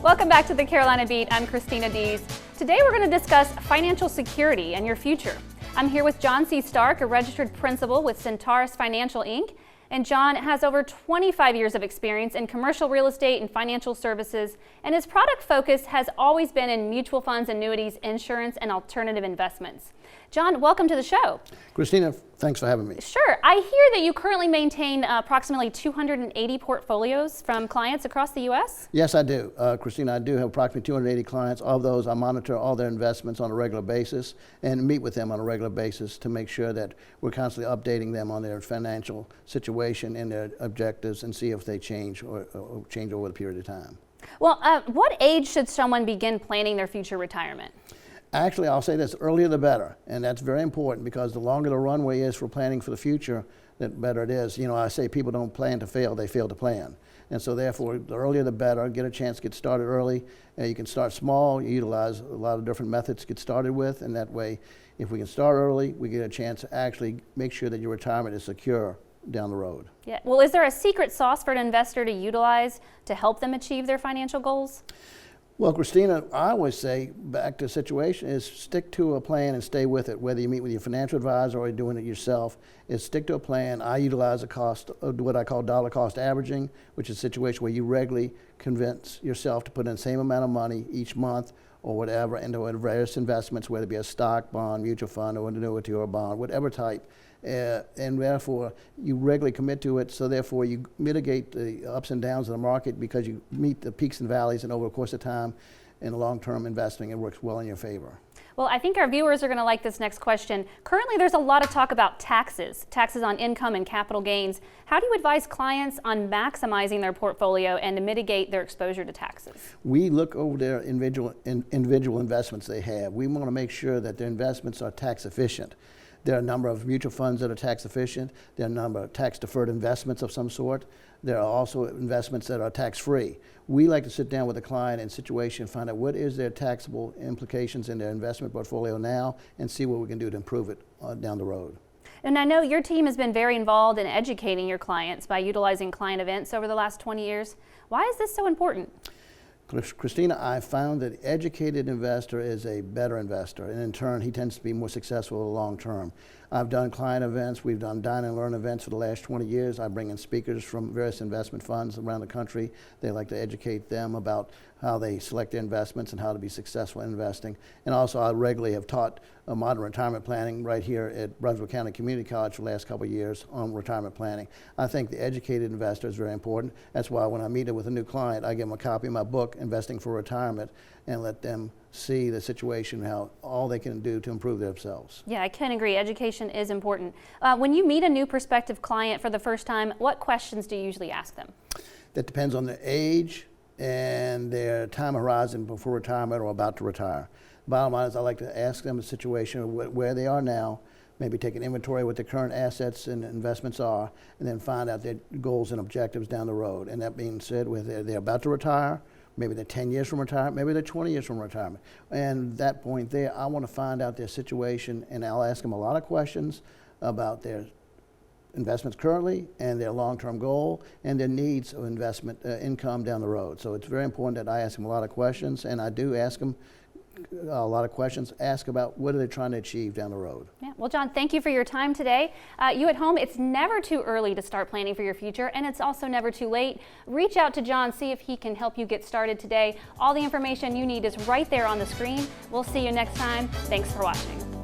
Welcome back to the Carolina Beat. I'm Christina Dees. Today we're going to discuss financial security and your future. I'm here with John C. Starke, a registered principal with Centaurus Financial, Inc. And John has over 25 years of experience in commercial real estate and financial services, and his product focus has always been in mutual funds, annuities, insurance, and alternative investments. John, welcome to the show. Christina, thanks for having me. Sure. I hear that you currently maintain approximately 280 portfolios from clients across the U.S.? Yes, I do. Christina, I do have approximately 280 clients. Of those, I monitor all their investments on a regular basis and meet with them on a regular basis to make sure that we're constantly updating them on their financial situation and their objectives and see if they change or change over the period of time. Well, what age should someone begin planning their future retirement? Actually, I'll say this, earlier the better, and that's very important because the longer the runway is for planning for the future, the better it is. You know, I say people don't plan to fail, they fail to plan. And so therefore, the earlier the better, get a chance to get started early. You can start small, you utilize a lot of different methods to get started with, and that way, if we can start early, we get a chance to actually make sure that your retirement is secure down the road. Yeah. Well, is there a secret sauce for an investor to utilize to help them achieve their financial goals? Well, Christina, I always say, back to the situation, is stick to a plan and stay with it. Whether you meet with your financial advisor or you're doing it yourself, is stick to a plan. I utilize a cost, what I call dollar cost averaging, which is a situation where you regularly convince yourself to put in the same amount of money each month or whatever into various investments, whether it be a stock, bond, mutual fund, or an annuity or a bond, whatever type. And therefore, you regularly commit to it, so therefore you mitigate the ups and downs of the market because you meet the peaks and valleys, and over the course of time, in long-term investing, it works well in your favor. Well, I think our viewers are going to like this next question. Currently, there's a lot of talk about taxes on income and capital gains. How do you advise clients on maximizing their portfolio and to mitigate their exposure to taxes? We look over their individual investments they have. We want to make sure that their investments are tax efficient. There are a number of mutual funds that are tax efficient. There are a number of tax deferred investments of some sort. There are also investments that are tax free. We like to sit down with a client in situation and find out what is their taxable implications in their investment portfolio now and see what we can do to improve it down the road. And I know your team has been very involved in educating your clients by utilizing client events over the last 20 years. Why is this so important? Christina, I found that the educated investor is a better investor, and in turn, he tends to be more successful in the long term. I've done client events, we've done dine and learn events for the last 20 years. I bring in speakers from various investment funds around the country. They like to educate them about how they select their investments and how to be successful in investing. And also, I regularly have taught modern retirement planning right here at Brunswick County Community College for the last couple of years on retirement planning. I think the educated investor is very important. That's why when I meet with a new client, I give them a copy of my book, Investing for Retirement, and let them see the situation, how all they can do to improve themselves. Yeah, I can agree. Education is important. When you meet a new prospective client for the first time, what questions do you usually ask them? That depends on their age and their time horizon before retirement or about to retire. Bottom line is I like to ask them a situation of where they are now, maybe take an inventory of what their current assets and investments are, and then find out their goals and objectives down the road. And that being said, whether they're about to retire, maybe they're 10 years from retirement, maybe they're 20 years from retirement. And at that point there, I want to find out their situation, and I'll ask them a lot of questions about their investments currently and their long-term goal and their needs of investment income down the road. So it's very important that I ask them a lot of questions, and I do ask them a lot of questions, ask about what are they trying to achieve down the road. Yeah. Well, John, thank you for your time today. You at home, it's never too early to start planning for your future, and it's also never too late. Reach out to John, see if he can help you get started today. All the information you need is right there on the screen. We'll see you next time. Thanks for watching.